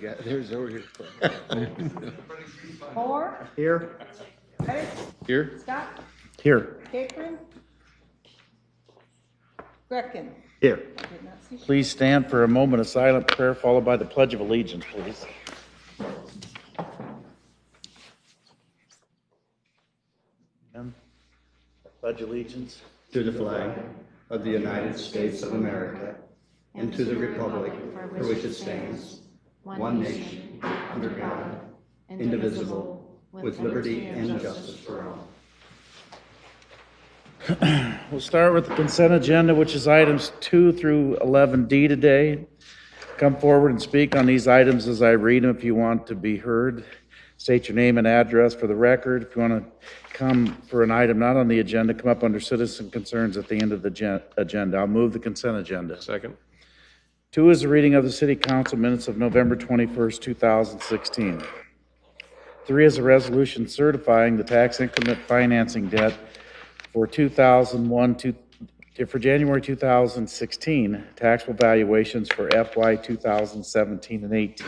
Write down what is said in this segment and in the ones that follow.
got, there's over here. Moore, Here. Reddick, Here? Scott, Here. Capron, Greckin. Here. I did not see. Please stand for a moment of silent prayer followed by the Pledge of Allegiance, please. And pledge allegiance to the flag of the United States of America and to the republic for which it stands, one nation, under God, indivisible, with liberty and justice for all. We'll start with the consent agenda, which is items 2 through 11D today. Come forward and speak on these items as I read them if you want to be heard. State your name and address for the record. If you want to come for an item not on the agenda, come up under citizen concerns at the end of the agenda. I'll move the consent agenda. Second. 2 is the reading of the City Council minutes of November 21st, 2016. 3 is a resolution certifying the tax increment financing debt for 2001 to for January 2016 taxable valuations for FY 2017 and 18.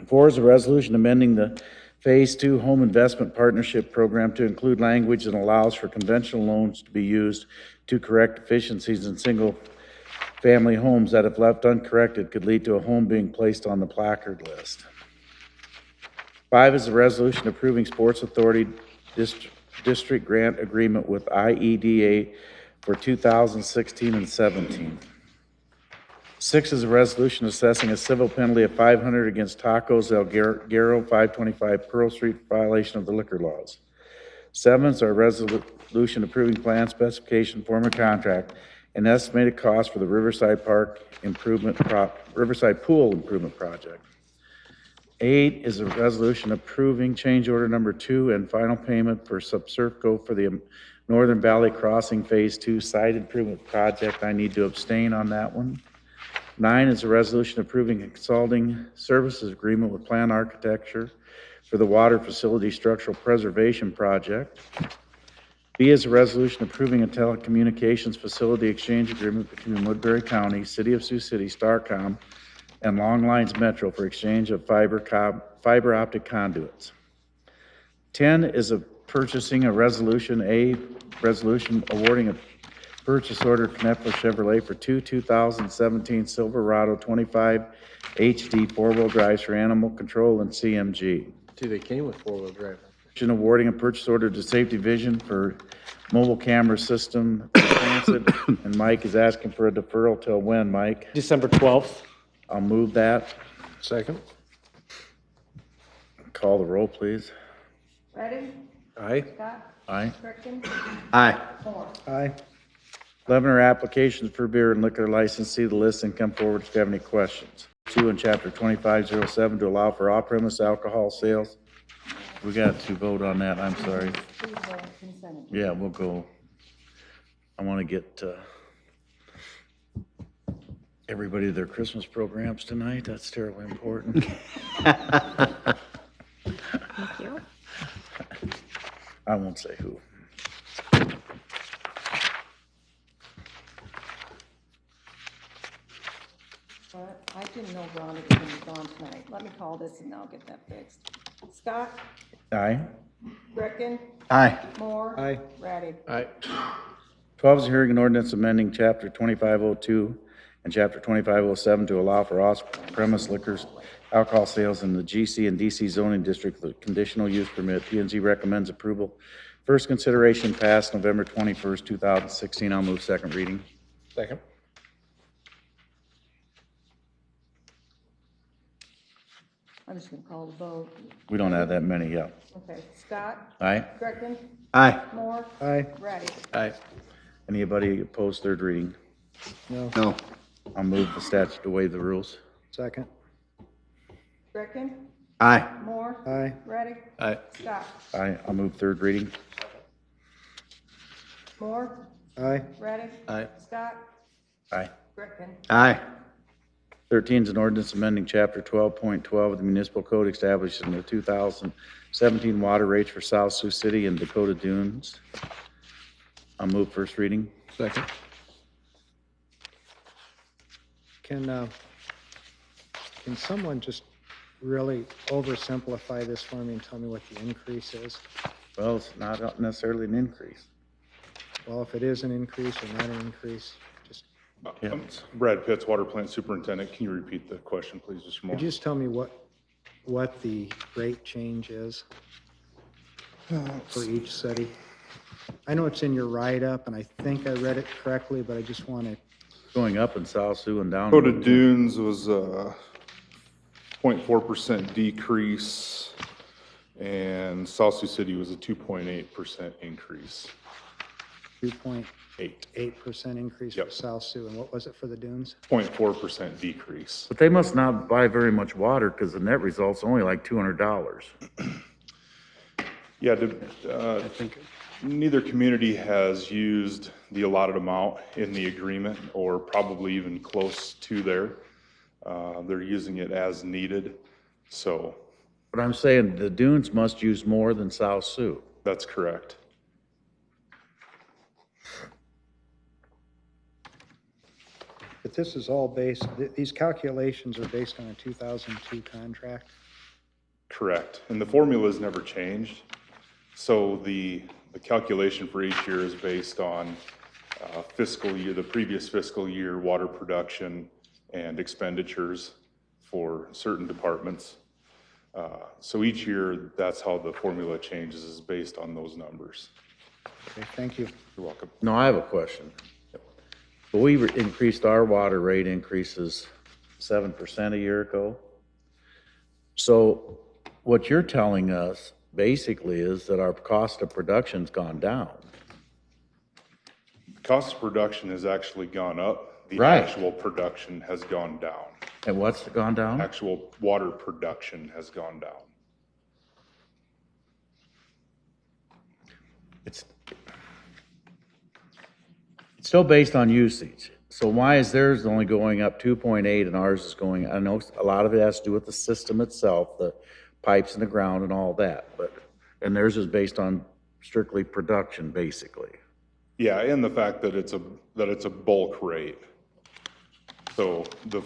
4 is a resolution amending the Phase 2 Home Investment Partnership Program to include language that allows for conventional loans to be used to correct deficiencies in single-family homes that, if left uncorrected, could lead to a home being placed on the placard list. 5 is a resolution approving Sports Authority District Grant Agreement with IEDA for 2016 and 17. 6 is a resolution assessing a civil penalty of $500 against Tacos El Guerrero, 525 Pearl Street, for violation of the liquor laws. 7 is our resolution approving plan specification, form of contract, and estimated cost for the Riverside Pool Improvement Project. 8 is a resolution approving change order number 2 and final payment for Subsurfco for the Northern Valley Crossing Phase 2 site improvement project. I need to abstain on that one. 9 is a resolution approving a consulting services agreement with Plan Architecture for the water facility structural preservation project. B is a resolution approving a telecommunications facility exchange agreement between Woodbury County, City of Sioux City, Starcom, and Long Lines Metro for exchange of fiber optic conduits. 10 is a purchasing a resolution awarding a purchase order to Knepler Chevrolet for 2017 Silverado 25 HD four-wheel drives for animal control and CMG. See, they came with four-wheel drive. Awarding a purchase order to Safety Vision for mobile camera system for transit, and Mike is asking for a deferral till when, Mike? December 12th. I'll move that. Second. Call the roll, please. Reddick, Aye. Scott, Aye. Greckin, Aye. Moore. Aye. 11 are applications for beer and liquor license. See the list and come forward if you have any questions. 2 in Chapter 2507 to allow for off-premise alcohol sales. We got to vote on that, I'm sorry. Please vote consent. Yeah, we'll go. I want to get everybody to their Christmas programs tonight. That's terribly important. Thank you. I won't say who. But I didn't know Veronica was gone tonight. Let me call this and I'll get that fixed. Scott, Aye. Greckin, Aye. Moore. Aye. Reddick. Aye. 12 is a hearing an ordinance amending Chapter 2502 and Chapter 2507 to allow for off-premise liquors, alcohol sales in the GC and DC zoning district with conditional use permit. P&Z recommends approval. First consideration passed November 21st, 2016. I'll move second reading. Second. I'm just gonna call the vote. We don't have that many, yeah. Okay, Scott, Aye. Greckin, Aye. Moore. Aye. Reddick. Aye. Anybody opposed third reading? No. I'll move the statute to waive the rules. Second. Greckin, Aye. Moore. Aye. Reddick. Aye. Scott, Aye. I'll move third reading. Moore. Aye. Reddick. Aye. Scott, Aye. Greckin. Aye. 13 is an ordinance amending Chapter 12.12 of the Municipal Code establishing the 2017 water rates for South Sioux City and Dakota Dunes. I'll move first reading. Second. Can someone just really oversimplify this for me and tell me what the increase is? Well, it's not necessarily an increase. Well, if it is an increase or not an increase, just, Brad Pitts, Water Plant Superintendent. Can you repeat the question, please, Mr. Moore? could you just tell me what the rate change is for each city? I know it's in your write-up, and I think I read it correctly, but I just want to, Going up in South Sioux and down. Dakota Dunes was a 0.4% decrease, and South Sioux City was a 2.8% increase. 2.8% increase for Yep. South Sioux, and what was it for the dunes? 0.4% decrease. But they must not buy very much water because the net result's only like $200. Yeah, neither community has used the allotted amount in the agreement, or probably even close to there. They're using it as needed, so But I'm saying the dunes must use more than South Sioux. that's correct. But this is all based, these calculations are based on a 2002 contract? Correct, and the formula's never changed. So the calculation for each year is based on fiscal year, the previous fiscal year, water production and expenditures for certain departments. So each year, that's how the formula changes, is based on those numbers. Okay, thank you. You're welcome. No, I have a question. But we increased our water rate increases 7% a year ago. So what you're telling us basically is that our cost of production's gone down. Cost of production has actually gone up. The Right. actual production has gone down. And what's gone down? Actual water production has gone down. It's still based on usage. So why is theirs only going up 2.8 and ours is going, I know a lot of it has to do with the system itself, the pipes in the ground and all that, and theirs is based on strictly production, basically. Yeah, and the fact that it's a bulk rate. So the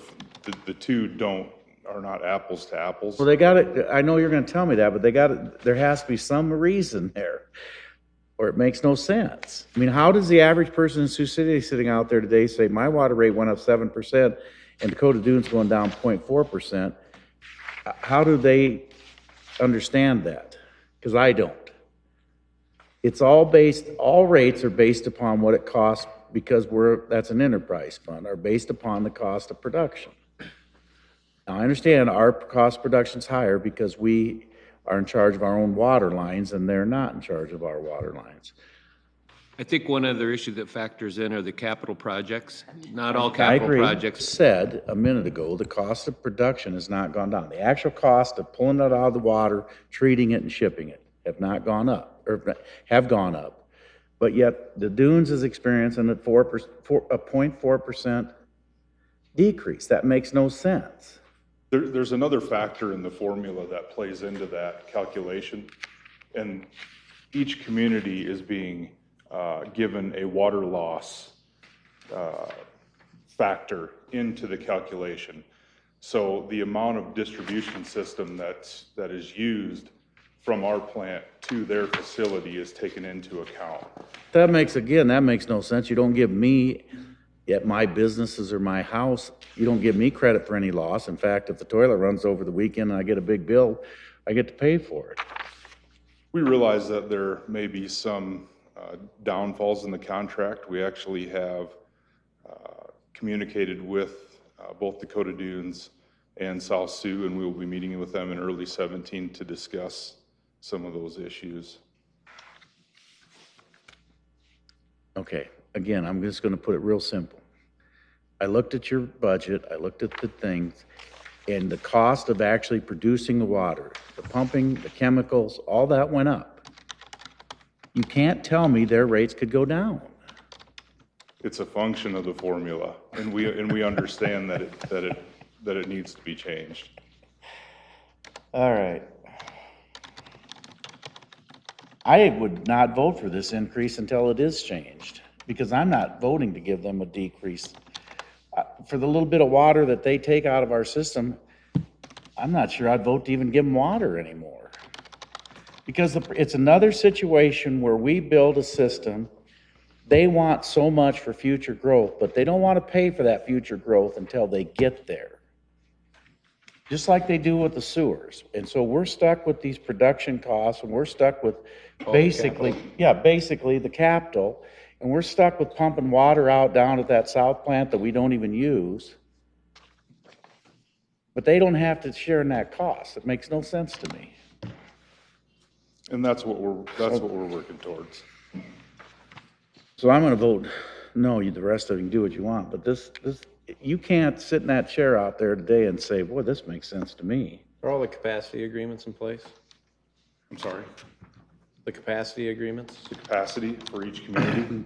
two are not apples to apples. Well, they got it, I know you're gonna tell me that, but there has to be some reason there, or it makes no sense. I mean, how does the average person in Sioux City sitting out there today say, my water rate went up 7% and Dakota Dunes going down 0.4%? How do they understand that? Because I don't. It's all rates are based upon what it costs, because that's an enterprise fund, are based upon the cost of production. Now, I understand our cost of production's higher because we are in charge of our own water lines and they're not in charge of our water lines. I think one other issue that factors in are the capital projects. Not all I capital agree. projects. Said a minute ago, the cost of production has not gone down. The actual cost of pulling it out of the water, treating it and shipping it have not gone up, or have gone up. But yet the Dunes is experiencing a 0.4% decrease. That makes no sense. There's another factor in the formula that plays into that calculation, and each community is being given a water loss factor into the calculation. So the amount of distribution system that is used from our plant to their facility is taken into account. That makes no sense. You don't give me, at my businesses or my house, you don't give me credit for any loss. In fact, if the toilet runs over the weekend and I get a big bill, I get to pay for it. We realize that there may be some downfalls in the contract. We actually have communicated with both Dakota Dunes and South Sioux, and we will be meeting with them in early 2017 to discuss some of those issues. Okay, again, I'm just gonna put it real simple. I looked at your budget, I looked at the things, and the cost of actually producing the water, the pumping, the chemicals, all that went up. You can't tell me their rates could go down. It's a function of the formula, and we understand that it needs to be changed. All right. I would not vote for this increase until it is changed, because I'm not voting to give them a decrease. For the little bit of water that they take out of our system, I'm not sure I'd vote to even give them water anymore. Because it's another situation where we build a system, they want so much for future growth, but they don't want to pay for that future growth until they get there. Just like they do with the sewers. And so we're stuck with these production costs, and we're stuck with basically the capital. And we're stuck with pumping water out down at that south plant that we don't even use. But they don't have to share in that cost. It makes no sense to me. And that's what we're working towards. So I'm gonna vote no, the rest of you can do what you want, but this, you can't sit in that chair out there today and say, boy, this makes sense to me. Are all the capacity agreements in place? I'm sorry, The capacity agreements? the capacity for each community,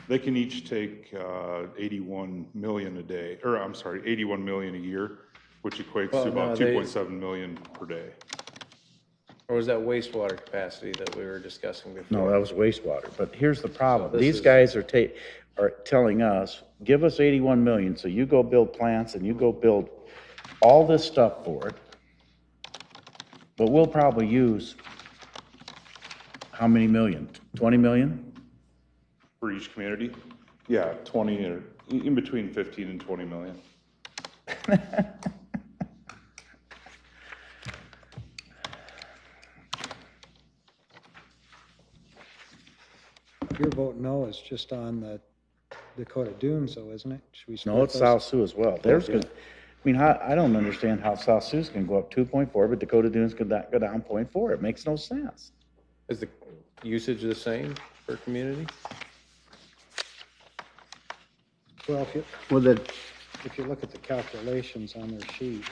they can each take 81 million a day, or I'm sorry, 81 million a year, which equates Well, to about no, they- 2.7 million per day. Or was that wastewater capacity that we were discussing before? No, that was wastewater, but here's the problem. So this These is- guys are telling us, give us 81 million, so you go build plants and you go build all this stuff for it. But we'll probably use, how many million? 20 million? For each community? Yeah, 20 or in between 15 and 20 million. Your vote no is just on the Dakota Dunes though, isn't it? Should we split No, it's those? South Sioux as well. There's gonna, I mean, I don't understand how South Sioux's can go up 2.4, but Dakota Dunes could go down 0.4. It makes no sense. Is the usage the same per community? Well, Well, the, if you look at the calculations on their sheet,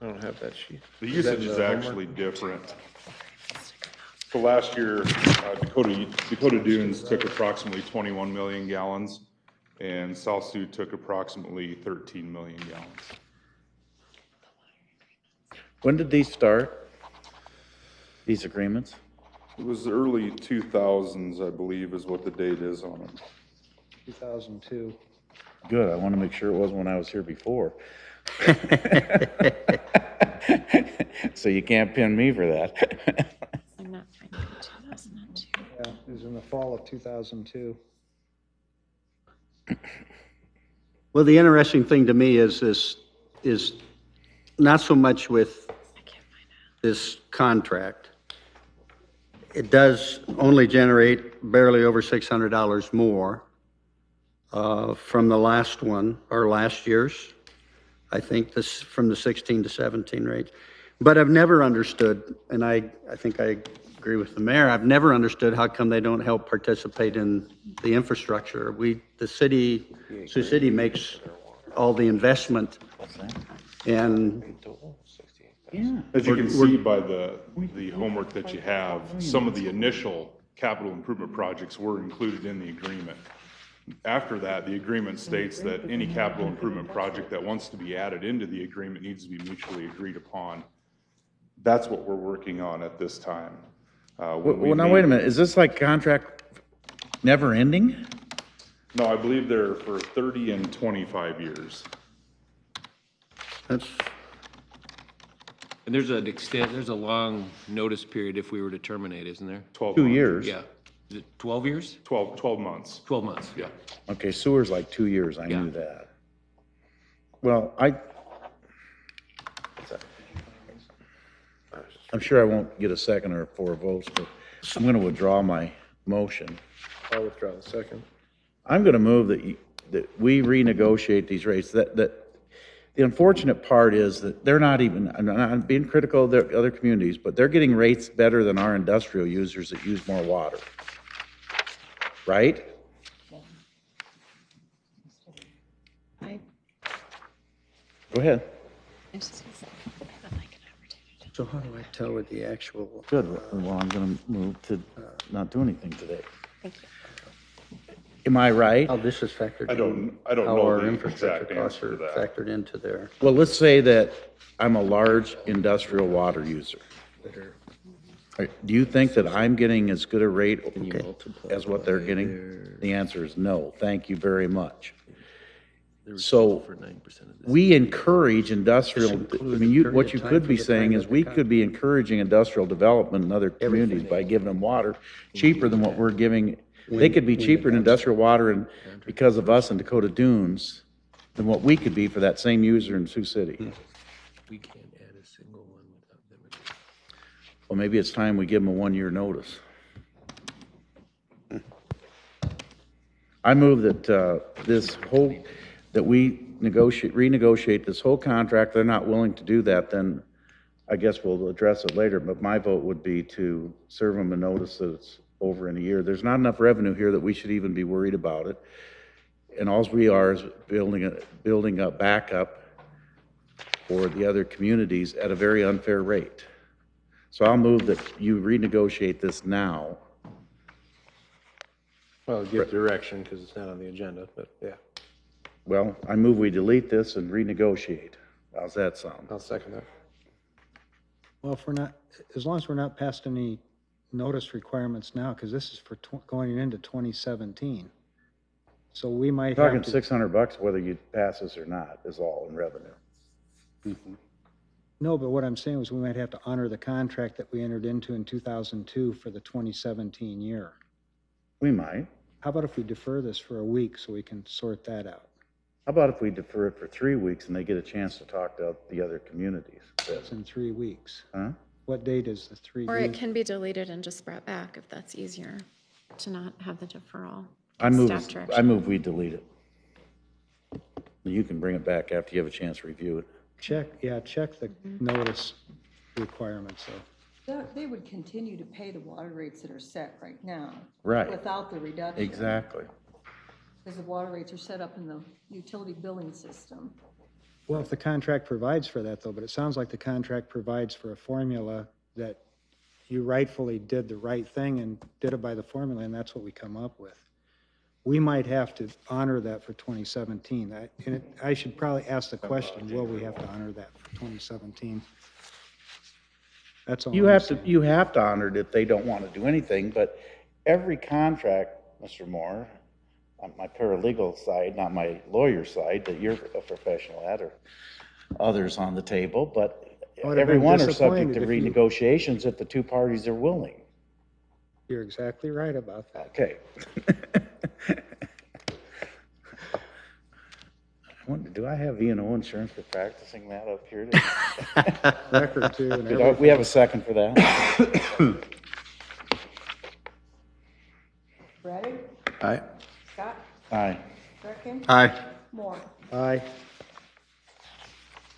I don't have that sheet. The Is that usage in is the homework? actually different. So last year, Dakota Dunes took approximately 21 million gallons, and South Sioux took approximately 13 million gallons. When did these start? These agreements? It was the early 2000s, I believe, is what the date is on them. 2002. Good, I want to make sure it wasn't when I was here before. So you can't pin me for that. I'm not finding it. 2002. Yeah, it was in the fall of 2002. well, the interesting thing to me is not so much with I can't find it. this contract. It does only generate barely over $600 more from the last one, or last year's, I think, this, from the 16 to 17 rates. But I've never understood, and I think I agree with the mayor, I've never understood how come they don't help participate in the infrastructure. The city, Sioux City makes all the investment, and Yeah. As you can see by the homework that you have, some of the initial capital improvement projects were included in the agreement. After that, the agreement states that any capital improvement project that wants to be added into the agreement needs to be mutually agreed upon. That's what we're working on at this time. Well, now, wait a minute, is this like contract never ending? No, I believe they're for 30 and 25 years. that's, And there's a long notice period if we were to terminate, isn't there? 12 2 months. years? Yeah. Is it 12 years? 12 months. 12 months. Yeah. Okay, sewer's like 2 years, I Yeah. knew that. Well, I'm sure I won't get a second or 4 votes, but I'm gonna withdraw my motion. I'll withdraw the second. I'm gonna move that we renegotiate these rates. The unfortunate part is that they're not even, I'm not being critical of the other communities, but they're getting rates better than our industrial users that use more water. Right? I Go ahead. was just gonna say, I would like an opportunity. so how do I tell with the actual? Good, well, I'm gonna move to not do anything today. Thank you. Am I right? How this is factored in? I don't How know our the infrastructure exact costs answer are to that. factored into there. Well, let's say that I'm a large industrial water user. Do you think that I'm getting as good a rate as what they're getting? The answer is no, thank you very much. So we encourage industrial, I mean, what you could be saying is we could be encouraging industrial development in other communities by giving them water cheaper than what we're giving. They could be cheaper in industrial water and because of us in Dakota Dunes than what we could be for that same user in Sioux City. We can't add a single one without them. Well, maybe it's time we give them a 1-year notice. I move that, that we renegotiate this whole contract. They're not willing to do that, then I guess we'll address it later, but my vote would be to serve them a notice that it's over in a year. There's not enough revenue here that we should even be worried about it. And all we are is building a backup for the other communities at a very unfair rate. So I'll move that you renegotiate this now. Well, give direction because it's not on the agenda, but yeah, Well, I move we delete this and renegotiate. How's that sound? I'll second that. Well, if we're not, as long as we're not past any notice requirements now, because this is for going into 2017. So we might have Talking to. $600 whether you pass this or not is all in revenue. No, but what I'm saying is we might have to honor the contract that we entered into in 2002 for the 2017 year. We might. How about if we defer this for a week so we can sort that out? How about if we defer it for 3 weeks and they get a chance to talk to the other communities? It's in 3 weeks. Huh? What date is the 3 Or it weeks? can be deleted and just brought back if that's easier to not have the deferral. I move Staff we delete it. You can bring it back after you have a chance to review it. Check the notice requirements though. They would continue to pay the water rates that are set right now. Right. Without the reduction. Exactly. Because the water rates are set up in the utility billing system. Well, if the contract provides for that though, but it sounds like the contract provides for a formula that you rightfully did the right thing and did it by the formula, and that's what we come up with. We might have to honor that for 2017. I should probably ask the question, will we have to honor that for 2017? That's all You I'm have saying. to honor it if they don't want to do anything, but every contract, Mr. Moore, on my paralegal side, not my lawyer side, that you're a professional at, or others on the table, but I would have every been one are subject to disappointed if you- renegotiations if the two parties are willing. You're exactly right about that. Okay. I wonder, do I have E&O insurance for practicing that up here? Record too and We everything. have a second for that? Ready? Aye. Scott? Aye. Greckin? Aye. Moore? Aye.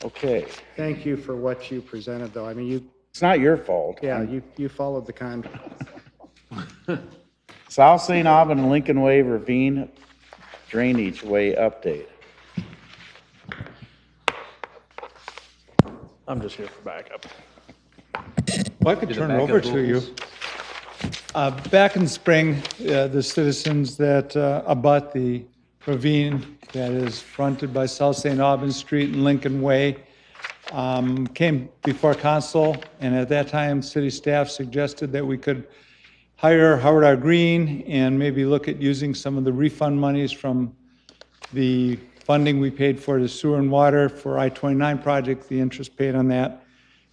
Okay. Thank you for what you presented though. I mean, It's not your fault. you followed the contract. South St. Aubin and Lincoln Way Ravine Drainage Way update. I'm just here for backup. Well, I could turn it over to you. Back in spring, the citizens that abut the ravine that is fronted by South St. Albans Street and Lincoln Way came before council, and at that time, city staff suggested that we could hire Howard R. Green and maybe look at using some of the refund monies from the funding we paid for the sewer and water for I-29 project, the interest paid on that,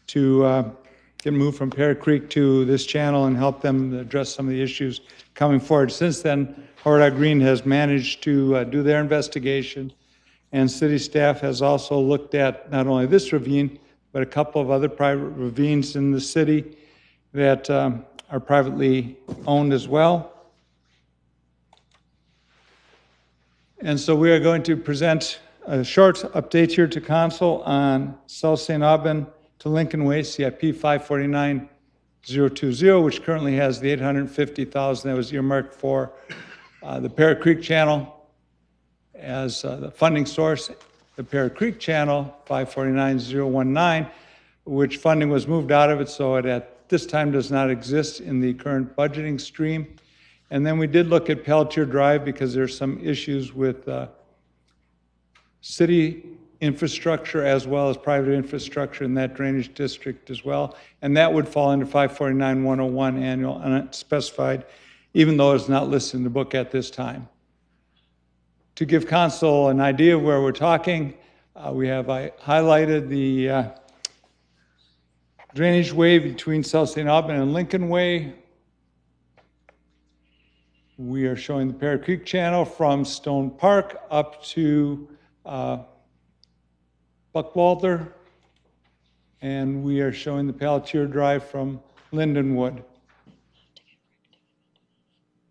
to get moved from Pear Creek to this channel and help them address some of the issues coming forward. Since then, Howard R. Green has managed to do their investigation, and city staff has also looked at not only this ravine, but a couple of other private ravines in the city that are privately owned as well. And so we are going to present a short update here to council on South St. Aubin to Lincoln Way, CIP 549020, which currently has the $850,000 that was earmarked for the Pear Creek Channel as the funding source. The Pear Creek Channel 549019, which funding was moved out of it, so it at this time does not exist in the current budgeting stream. And then we did look at Pelletier Drive because there's some issues with city infrastructure as well as private infrastructure in that drainage district as well. And that would fall under 549101 annual unspecified, even though it's not listed in the book at this time. To give council an idea of where we're talking, we have highlighted the drainage way between South St. Aubin and Lincoln Way. We are showing the Pear Creek Channel from Stone Park up to Buckwalter. And we are showing the Pelletier Drive from Lindenwood.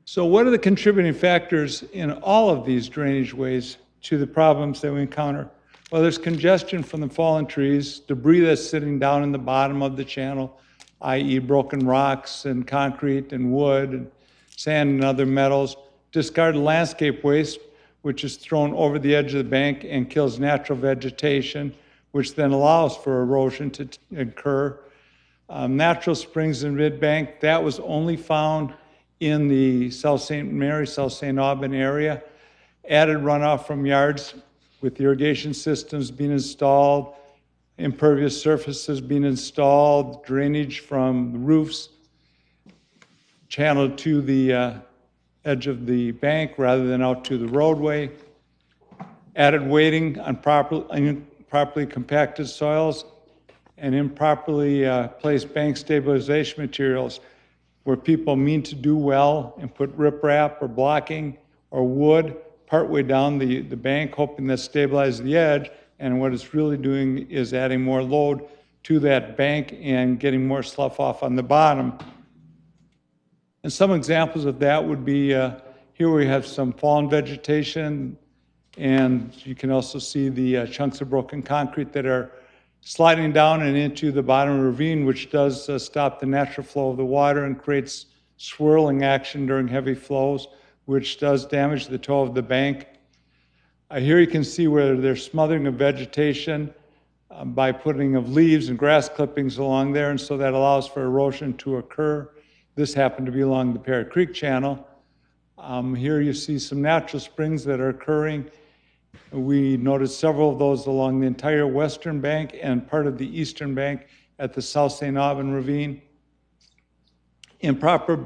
So what are the contributing factors in all of these drainage ways to the problems that we encounter? Well, there's congestion from the fallen trees, debris that's sitting down in the bottom of the channel, i.e. broken rocks and concrete and wood and sand and other metals, discarded landscape waste, which is thrown over the edge of the bank and kills natural vegetation, which then allows for erosion to occur. Natural springs in mid-bank, that was only found in the South St. Mary, South St. Aubin area. Added runoff from yards with irrigation systems being installed, impervious surfaces being installed, drainage from the roofs channeled to the edge of the bank rather than out to the roadway. Added weighting on improperly compacted soils and improperly placed bank stabilization materials where people mean to do well and put riprap or blocking or wood partway down the bank, hoping that stabilizes the edge, and what it's really doing is adding more load to that bank and getting more slough off on the bottom. And some examples of that would be, here we have some fallen vegetation, and you can also see the chunks of broken concrete that are sliding down and into the bottom of the ravine, which does stop the natural flow of the water and creates swirling action during heavy flows, which does damage the toe of the bank. Here you can see where there's smothering of vegetation by putting of leaves and grass clippings along there, and so that allows for erosion to occur. This happened to be along the Pear Creek Channel. Here you see some natural springs that are occurring. We noted several of those along the entire western bank and part of the eastern bank at the South St. Aubin Ravine. Improper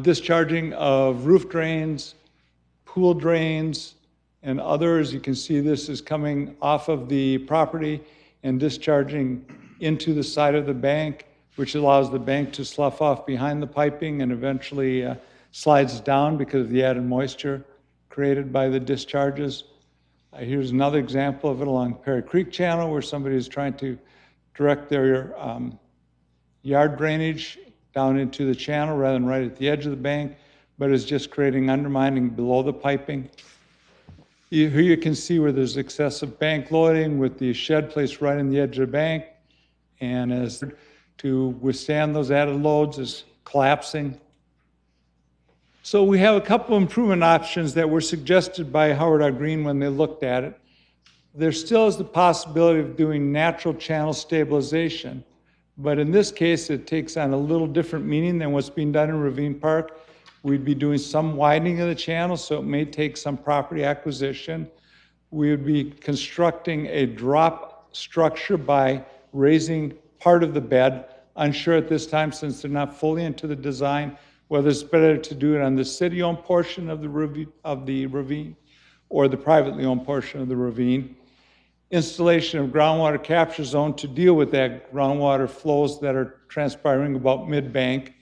discharging of roof drains, pool drains, and others. You can see this is coming off of the property and discharging into the side of the bank, which allows the bank to slough off behind the piping and eventually slides down because of the added moisture created by the discharges. Here's another example of it along Pear Creek Channel where somebody is trying to direct their yard drainage down into the channel rather than right at the edge of the bank, but is just creating undermining below the piping. Here you can see where there's excessive bank loading with the shed placed right in the edge of the bank, and as to withstand those added loads is collapsing. So we have a couple of improvement options that were suggested by Howard R. Green when they looked at it. There still is the possibility of doing natural channel stabilization, but in this case it takes on a little different meaning than what's being done in Ravine Park. We'd be doing some widening of the channel, so it may take some property acquisition. We would be constructing a drop structure by raising part of the bed. Unsure at this time, since they're not fully into the design, whether it's better to do it on the city-owned portion of the ravine or the privately owned portion of the ravine. Installation of groundwater capture zone to deal with that groundwater flows that are transpiring about mid-bank.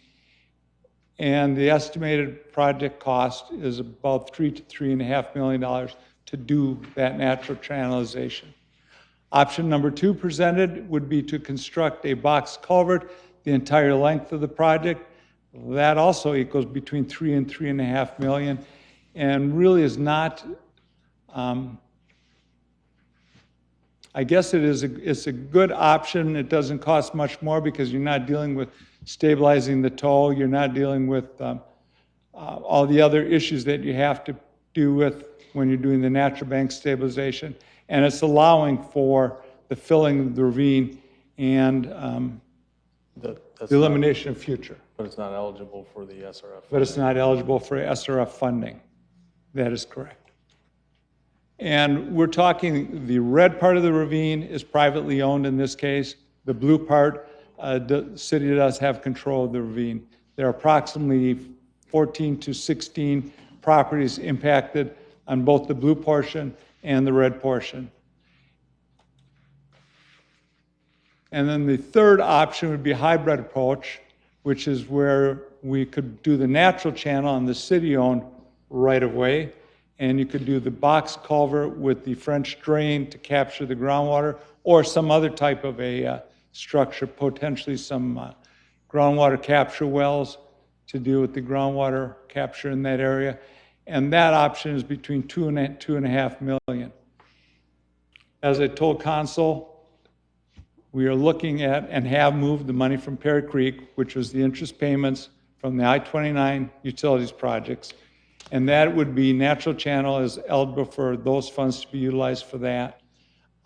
And the estimated project cost is about $3 to $3.5 million to do that natural channelization. Option number 2 presented would be to construct a box culvert the entire length of the project. That also equals between $3 and $3.5 million, and really is not, I guess it's a good option. It doesn't cost much more because you're not dealing with stabilizing the toe. You're not dealing with all the other issues that you have to do with when you're doing the natural bank stabilization. And it's allowing for the filling of the ravine and the elimination of future. But it's not eligible for the SRF. But it's not eligible for SRF funding. That is correct. And we're talking, the red part of the ravine is privately owned in this case. The blue part, the city does have control of the ravine. There are approximately 14 to 16 properties impacted on both the blue portion and the red portion. And then the third option would be a hybrid approach, which is where we could do the natural channel on the city-owned right-of-way, and you could do the box culvert with the French drain to capture the groundwater, or some other type of a structure, potentially some groundwater capture wells to deal with the groundwater capture in that area. And that option is between $2 and $2.5 million. As I told council, we are looking at and have moved the money from Perry Creek, which was the interest payments from the I-29 utilities projects. And that would be natural channel is eligible for those funds to be utilized for that.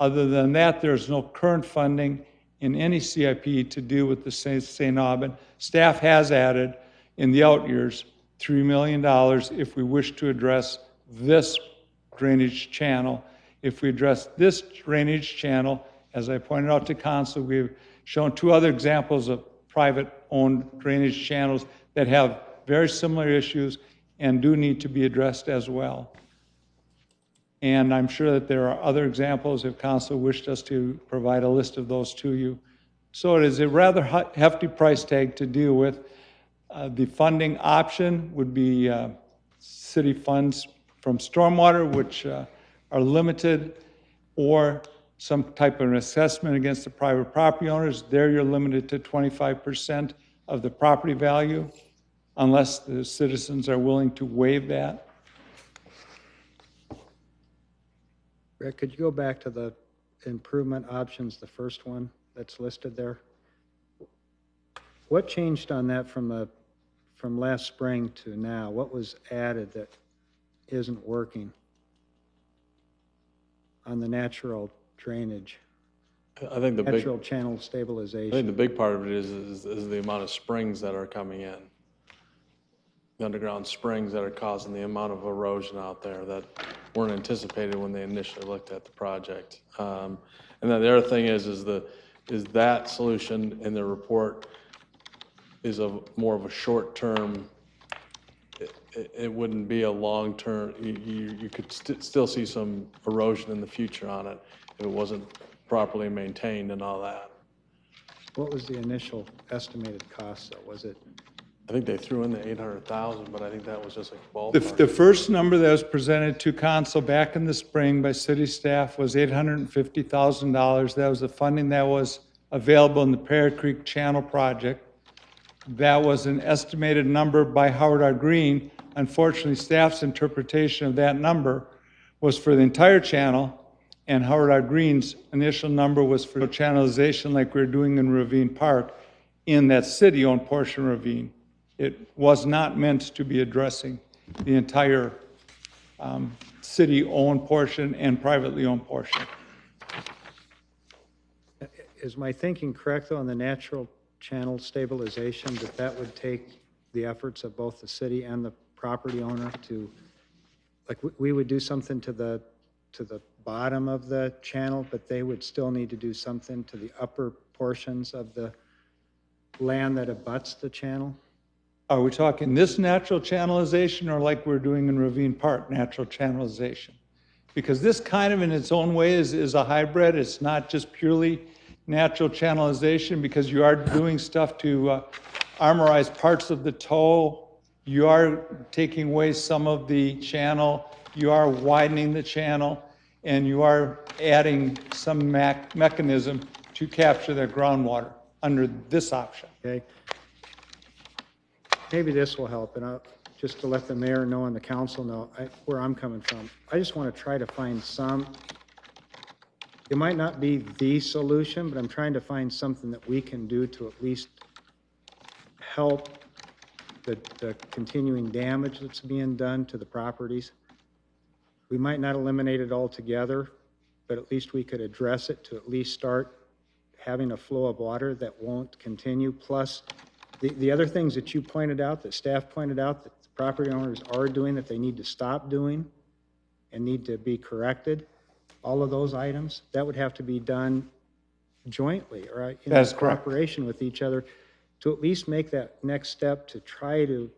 Other than that, there's no current funding in any CIP to do with the St. Aubin. Staff has added in the out years $3 million if we wish to address this drainage channel. If we address this drainage channel, as I pointed out to council, we've shown 2 other examples of private-owned drainage channels that have very similar issues and do need to be addressed as well. And I'm sure that there are other examples if council wished us to provide a list of those to you. So it is a rather hefty price tag to deal with. The funding option would be city funds from stormwater, which are limited, or some type of an assessment against the private property owners. There you're limited to 25% of the property value, unless the citizens are willing to waive that. Rick, could you go back to the improvement options, the first one that's listed there? What changed on that from last spring to now? What was added that isn't working on the natural drainage, I think the big, natural channel I think stabilization? the big part of it is the amount of springs that are coming in. The underground springs that are causing the amount of erosion out there that weren't anticipated when they initially looked at the project. And then the other thing is that solution in the report is more of a short-term. It wouldn't be a long-term. You could still see some erosion in the future on it if it wasn't properly maintained and all that. What was the initial estimated cost, though? Was it? I think they threw in the 800,000, but I think that was just like ballpark. The first number that was presented to council back in the spring by city staff was $850,000. That was the funding that was available in the Perry Creek Channel project. That was an estimated number by Howard R. Green. Unfortunately, staff's interpretation of that number was for the entire channel, and Howard R. Green's initial number was for channelization like we were doing in Ravine Park in that city-owned portion of Ravine. It was not meant to be addressing the entire city-owned portion and privately owned portion. Is my thinking correct, though, on the natural channel stabilization, that would take the efforts of both the city and the property owner to, like, we would do something to the bottom of the channel, but they would still need to do something to the upper portions of the land that abuts the channel? Are we talking this natural channelization or like we're doing in Ravine Park, natural channelization? Because this kind of in its own way is a hybrid. It's not just purely natural channelization because you are doing stuff to armorize parts of the toe. You are taking away some of the channel. You are widening the channel, and you are adding some mechanism to capture that groundwater under this option. Okay. Maybe this will help, and just to let the mayor know and the council know where I'm coming from. I just want to try to find it might not be the solution, but I'm trying to find something that we can do to at least help the continuing damage that's being done to the properties. We might not eliminate it altogether, but at least we could address it to at least start having a flow of water that won't continue. Plus, the other things that you pointed out, that staff pointed out, that the property owners are doing that they need to stop doing and need to be corrected, all of those items, that would have to be done jointly or in cooperation with each other to at least make that next step to try to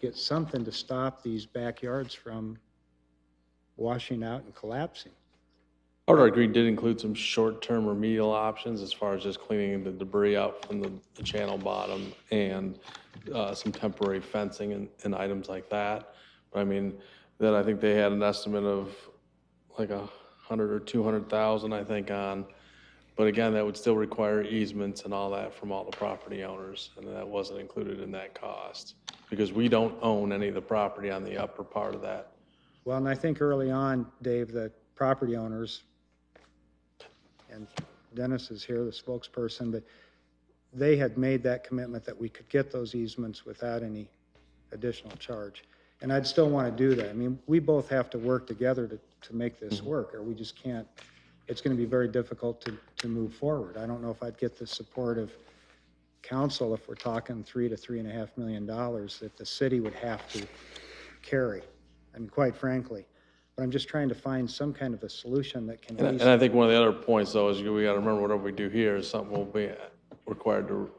get something to stop these backyards from washing out and collapsing. Outer Green did include some short-term remedial options as far as just cleaning the debris out from the channel bottom and some temporary fencing and items like that. But I mean, that I think they had an estimate of like 100 or 200,000, I think, on. But again, that would still require easements and all that from all the property owners, and that wasn't included in that cost because we don't own any of the property on the upper part of that. Well, and I think early on, Dave, the property owners, and Dennis is here, the spokesperson, but they had made that commitment that we could get those easements without any additional charge. And I'd still want to do that. I mean, we both have to work together to make this work, or we just can't. It's going to be very difficult to move forward. I don't know if I'd get the support of council if we're talking $3 to $3.5 million that the city would have to carry. I mean, quite frankly. But I'm just trying to find some kind of a solution that can at And least. I think one of the other points, though, is we got to remember whatever we do here is something we'll be required to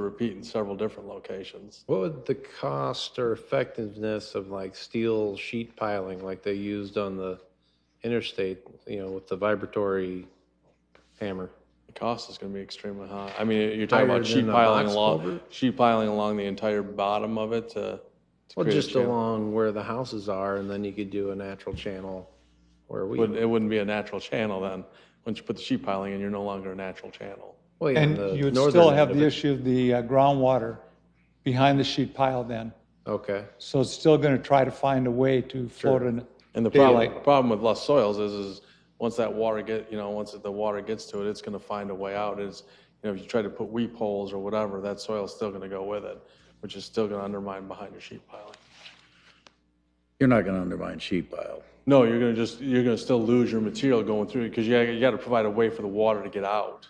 repeat in several different locations. What would the cost or effectiveness of like steel sheet piling like they used on the interstate, with the vibratory hammer? The cost is going to be extremely high. I mean, you're talking Higher about than a box culvert? sheet piling along the entire bottom of it to Well, create a just channel. along where the houses are, and then you could do a natural channel where we. It wouldn't be a natural channel then. Once you put the sheet piling in, you're no longer a natural channel. Well, yeah, And the you would northern still end have of the it. issue of the groundwater behind the sheet pile then. Okay. So it's still going to try to find a way to float in And the daylight. problem with less soils is once that water once the water gets to it, it's going to find a way out. If you try to put weep holes or whatever, that soil's still going to go with it, which is still going to undermine behind your sheet piling. You're not going to undermine sheet pile. No, you're going to still lose your material going through it because you got to provide a way for the water to get out.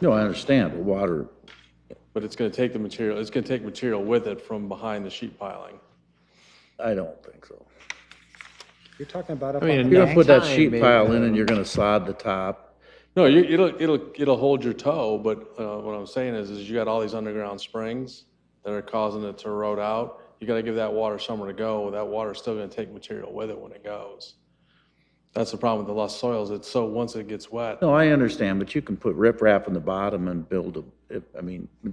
No, I understand, but water, But it's going to take material with it from behind the sheet piling. I don't think so. You're talking about up I mean, on the You're bank. gonna put that Time, sheet maybe, pile in and you're gonna sod the top. No, it'll hold your toe, but what I'm saying is you got all these underground springs that are causing it to erode out. You got to give that water somewhere to go. That water's still going to take material with it when it goes. That's the problem with the lost soils. It's so once it gets wet, No, I understand, but you can put riprap in the bottom and build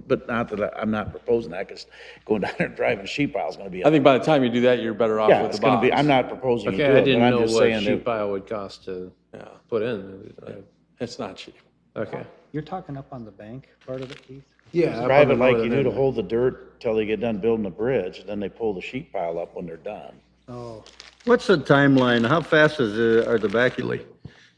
but not that I'm not proposing that, because going down there and driving sheet pile is gonna be. I think by the time you do that, you're better off Yeah, with it's the gonna be, box. I'm not proposing you do Okay, I it, didn't but I'm know just what saying sheet that, pile would cost to Yeah, put in. it's not cheap. Okay. You're talking up on the bank part of it, Keith? Yeah. drive it like you do to hold the dirt till they get done building the bridge, then they pull the sheet pile up when they're done. Oh, What's the timeline? How fast are the back?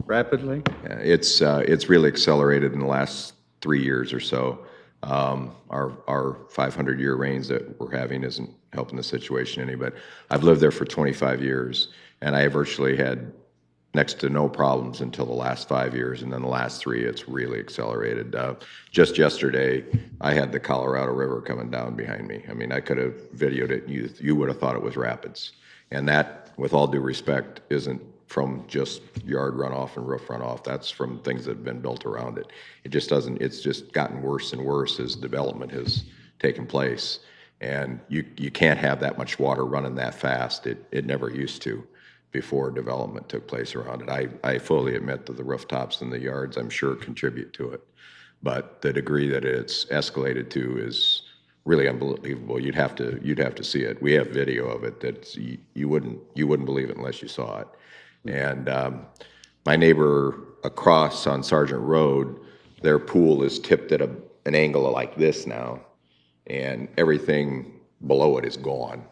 Rapidly? Yeah, it's really accelerated in the last 3 years or so. Our 500-year rains that we're having isn't helping the situation any, but I've lived there for 25 years, and I virtually had next to no problems until the last 5 years, and then the last 3, it's really accelerated. Just yesterday, I had the Colorado River coming down behind me. I mean, I could have videoed it, and you would have thought it was rapids. And that, with all due respect, isn't from just yard runoff and roof runoff. That's from things that have been built around it. It's just gotten worse and worse as development has taken place. And you can't have that much water running that fast. It never used to before development took place around it. I fully admit that the rooftops and the yards, I'm sure, contribute to it. But the degree that it's escalated to is really unbelievable. You'd have to see it. We have video of it that you wouldn't believe it unless you saw it. And my neighbor across on Sargent Road, their pool is tipped at an angle like this now, and everything below it is gone.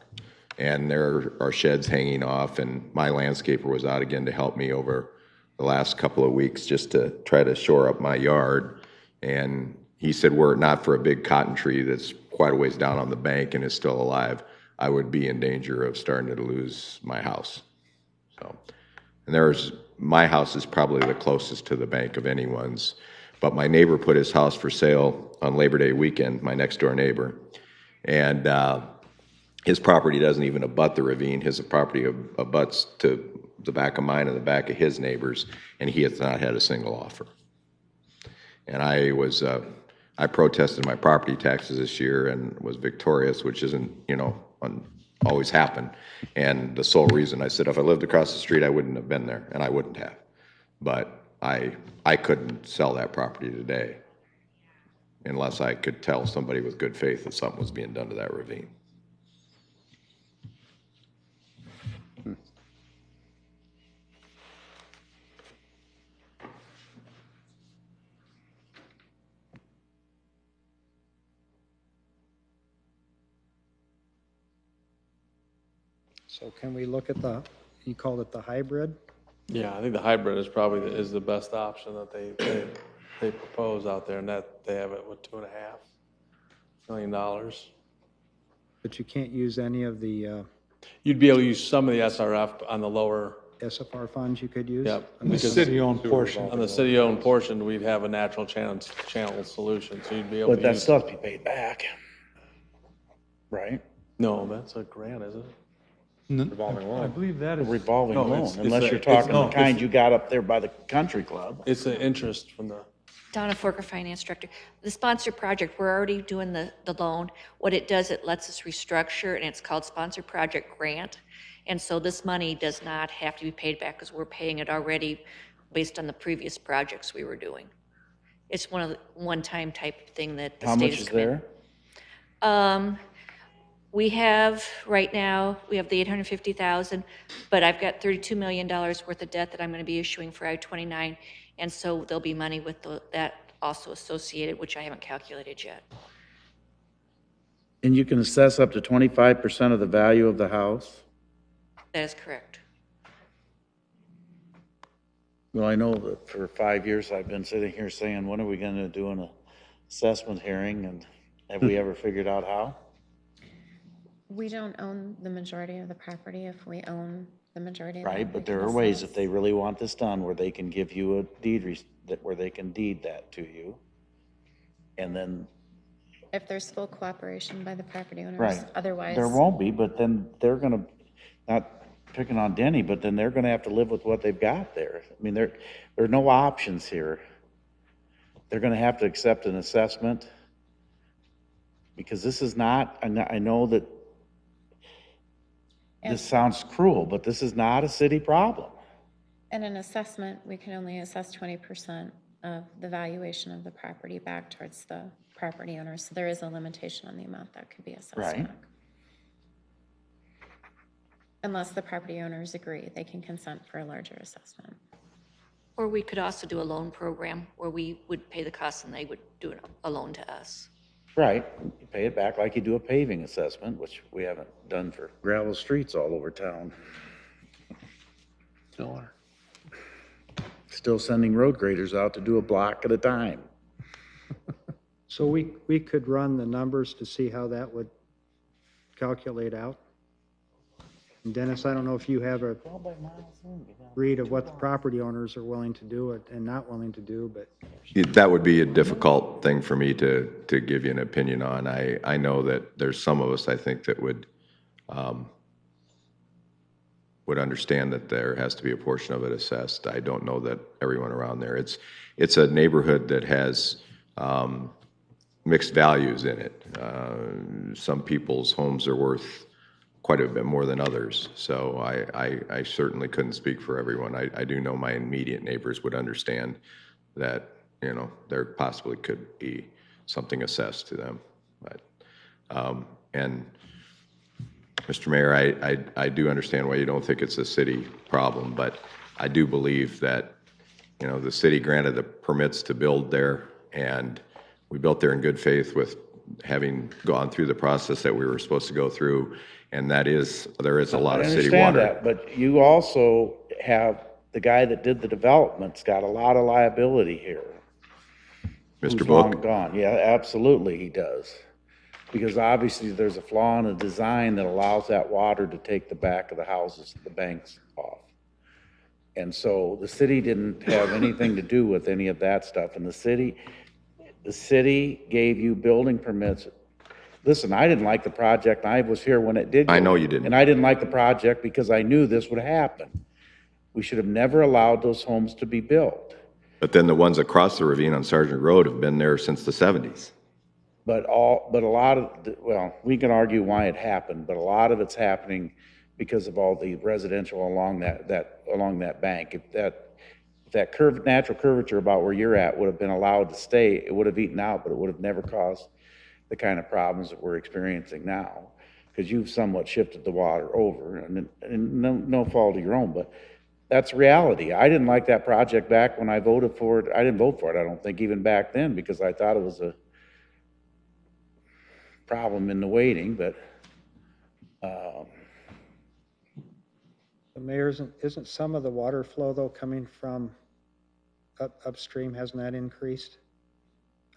And there are sheds hanging off, and my landscaper was out again to help me over the last couple of weeks just to try to shore up my yard. And he said, were it not for a big cotton tree that's quite a ways down on the bank and is still alive, I would be in danger of starting to lose my house. So, and my house is probably the closest to the bank of anyone's, but my neighbor put his house for sale on Labor Day weekend, my next door neighbor. And his property doesn't even abut the ravine. His property abuts to the back of mine and the back of his neighbors, and he has not had a single offer. And I protested my property taxes this year and was victorious, which isn't, always happen. And the sole reason, I said, if I lived across the street, I wouldn't have been there, and I wouldn't have. But I couldn't sell that property today unless I could tell somebody with good faith that something was being done to that ravine. So can we look at you called it the hybrid? Yeah, I think the hybrid is probably is the best option that they propose out there, and that they have it with $2.5 million. But you can't use any of the You'd be able to use some of the SRF on the lower, SFR funds you could use? yep. The because city-owned portion. On the city-owned portion, we'd have a natural channel solution, so you'd be able But to that use. stuff be paid back, right? No, that's a grant, isn't it? I believe that A is. revolving No, loan, it's unless a- you're it's- talking no, the kind it's- you got up there by the country club. It's an interest from the, Donna Forker, Finance Director. The sponsor project, we're already doing the loan. What it does, it lets us restructure, and it's called Sponsor Project Grant. And so this money does not have to be paid back because we're paying it already based on the previous projects we were doing. It's one-time type thing that the How state much has is come in. there? We have, right now, we have the 850,000, but I've got $32 million worth of debt that I'm going to be issuing for I-29, and so there'll be money with that also associated, which I haven't calculated yet. And you can assess up to 25% of the value of the house? That is correct. Well, I know that for 5 years I've been sitting here saying, when are we gonna do an assessment hearing, and have we ever figured out how? We don't own the majority of the property. If we own the majority of it, Right, we but can there are ways, assess. if they really want this done, where they can give you a where they can deed that to you. And then, If there's full cooperation by the property owners. right. Otherwise. There won't be, but then they're gonna, not picking on Denny, but then they're gonna have to live with what they've got there. I mean, there are no options here. They're gonna have to accept an assessment. Because this is not, I know that this sounds cruel, but this is not a city problem. In an assessment, we can only assess 20% of the valuation of the property back towards the property owner. So there is a limitation on the amount that could be assessed Right. back. Unless the property owners agree, they can consent for a larger assessment. Or we could also do a loan program where we would pay the costs and they would do a loan to us. Right, you pay it back like you do a paving assessment, which we haven't done for gravel streets all over town. Still are. Still sending road graders out to do a block at a time. So we could run the numbers to see how that would calculate out. And Dennis, I don't know if you have a read of what the property owners are willing to do and not willing to do, but That would be a difficult thing for me to give you an opinion on. I know that there's some of us, I think, that would understand that there has to be a portion of it assessed. I don't know that everyone around there. It's a neighborhood that has mixed values in it. Some people's homes are worth quite a bit more than others. So I certainly couldn't speak for everyone. I do know my immediate neighbors would understand that, you know, there possibly could be something assessed to them. But, and Mr. Mayor, I do understand why you don't think it's a city problem, but I do believe that, you know, the city granted the permits to build there, and we built there in good faith with having gone through the process that we were supposed to go through, and there is a lot of city I understand water. that, but you also have, the guy that did the development's got a lot of liability here. Mr. Who's long Book, gone, yeah, absolutely he does. Because obviously there's a flaw in the design that allows that water to take the back of the houses, the banks off. And so the city didn't have anything to do with any of that stuff, and the city gave you building permits. Listen, I didn't like the project, I was here when it did. I go know in. you didn't. And I didn't like the project because I knew this would happen. We should have never allowed those homes to be built. but then the ones across the ravine on Sergeant Road have been there since the 70s. But a lot of, well, we can argue why it happened, but a lot of it's happening because of all the residential along along that bank. If that natural curvature about where you're at would have been allowed to stay, it would have eaten out, but it would have never caused the kind of problems that we're experiencing now. Because you've somewhat shifted the water over, and no fault of your own, but that's reality. I didn't like that project back when I voted for it. I didn't vote for it, I don't think, even back then, because I thought it was a problem in the waiting, but, The mayor, isn't some of the water flow though coming from upstream, hasn't that increased?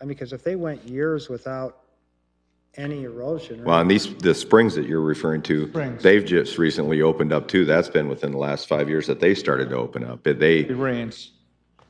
I mean, because if they went years without any erosion. Well, and the springs that you're referring to, Springs. they've just recently opened up too. That's been within the last 5 years that they started to open up. It rains.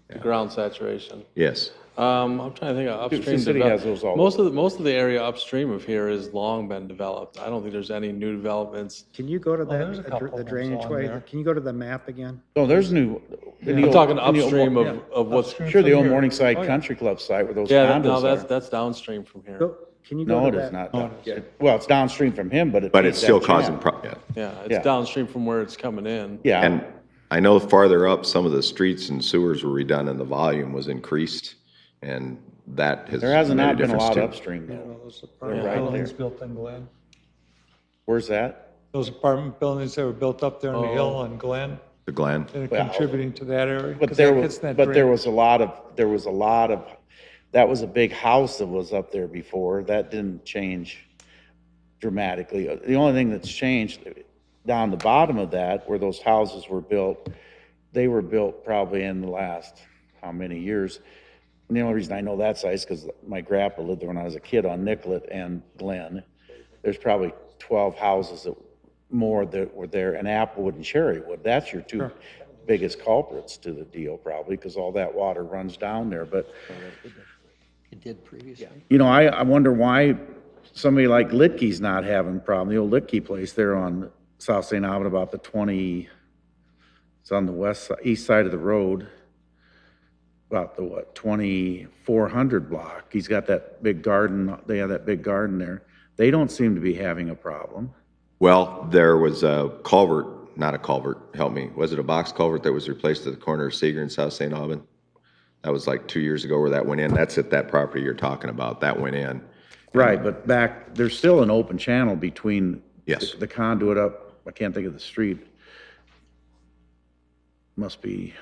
The ground saturation. Yes. I'm trying to think of upstream. Sioux City has those all Most of the area upstream of here has long been developed. I don't think there's any new developments. Can you go to there's a that, couple the of drainage those on way? there. Can you go to the map again? no, there's new. I'm talking upstream of what's, Upstream Sure, the from old here. Morningside Oh, yeah. Country Club site where those yeah, no, condos are. that's downstream from here. Go, can you go No, to it that? is not. Well, it's downstream from him, but But it's that still channel. causing problems. Yeah, it's Yeah. downstream from where it's coming in. Yeah, And I know farther up, some of the streets and sewers were redone and the volume was increased, and that has there hasn't made not been a difference lot too. upstream Yeah, though. those apartment right buildings there. built in Glen. Where's that? Those apartment buildings that were built up there on the hill on Glen, The Glen. and Well, contributing to that area. But 'cause there that was, gets that but there drainage. was a lot of, that was a big house that was up there before. That didn't change dramatically. The only thing that's changed down the bottom of that, where those houses were built, they were built probably in the last, how many years? And the only reason I know that site is because my grandpa lived there when I was a kid on Nicollet and Glen. There's probably 12 houses that were there, and Applewood and Cherrywood. That's your two biggest culprits to the deal probably, because all that water runs down there. But, It did previously. you know, I wonder why somebody like Litke's not having a problem. The old Litke place there on South St. Albert, about it's on the east side of the road, about the 2400 block. He's got that big garden, they have that big garden there. They don't seem to be having a problem. Well, there was a culvert, not a culvert, help me. Was it a box culvert that was replaced at the corner of Seeger and South St. Alban? That was like 2 years ago where that went in. That's at that property you're talking about. That went in. Right, but there's still an open channel between Yes. the conduit up, I can't think of the street. Must be,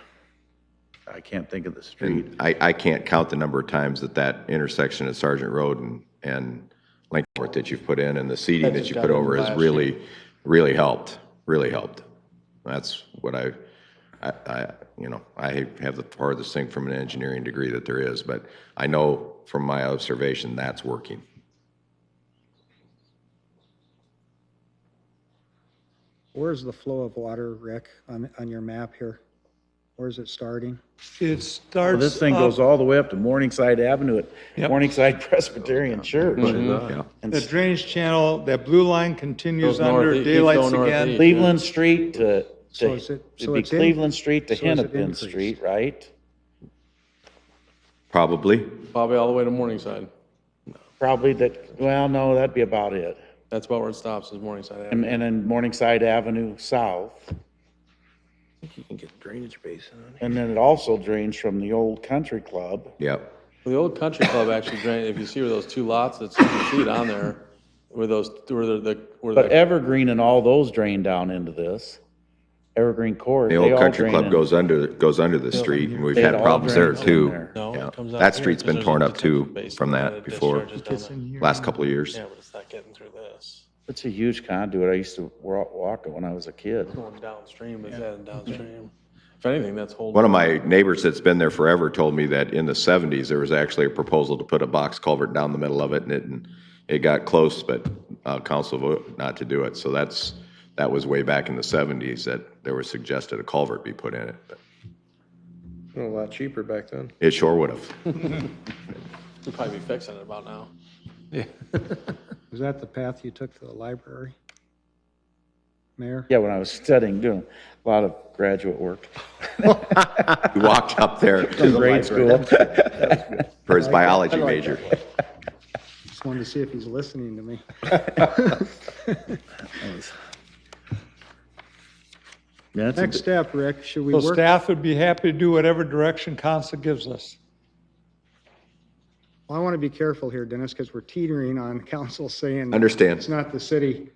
I can't think of the street. And I can't count the number of times that intersection at Sergeant Road and Lincoln that you've put in and the seeding that you put over has really helped, That's what I have the farthest thing from an engineering degree that there is, but I know from my observation that's working. Where's the flow of water, Rick, on your map here? Where's it starting? It starts. Well, this thing up- goes all the way up to Morningside Avenue at Yep. Morningside Presbyterian Church. Yeah. And The drainage channel, that blue line continues Goes under northeast, daylights going again. northeast. Cleveland Street to, So is it- it'd so be it's in- Cleveland Street to so is it Hennepin increased? Street, right? Probably. Probably all the way to Morningside. Probably that, well, no, that'd be about it. That's about where it stops, is Morningside And, Avenue. and then Morningside Avenue South. You can get drainage basin on it. And then it also drains from the old country club. Yep. Well, the old country club actually drained, if you see where those two lots, you can see it on there, where But Evergreen and all those drain down into this. Evergreen Court. The they old all country drain club in. goes under the street, and we've They had all problems there drain in too. there. No, Yeah. it comes out That here, street's 'cause been there's torn a up too detention basin from that that before, discharges down there. last couple of years. Yeah, but it's not getting through this. It's a huge conduit. I used to walk it when I was a kid. Going downstream, it's heading downstream. If anything, that's holding. One of my neighbors that's been there forever told me that in the 70s, there was actually a proposal to put a box culvert down the middle of it, and it got close, but council voted not to do it. So that was way back in the 70s that there was suggested a culvert be put in it. But A lot cheaper back then. it sure would have. We'll probably be fixing it about now. Was that the path you took to the library? Mayor? Yeah, when I was studying, doing a lot of graduate work He walked up there in grade school. for his biology major. Just wanted to see if he's listening to me. That's a Next bit- step, Rick, should we So work? staff would be happy to do whatever direction council gives us. Well, I want to be careful here, Dennis, because we're teetering on council saying. Understand. It's not the city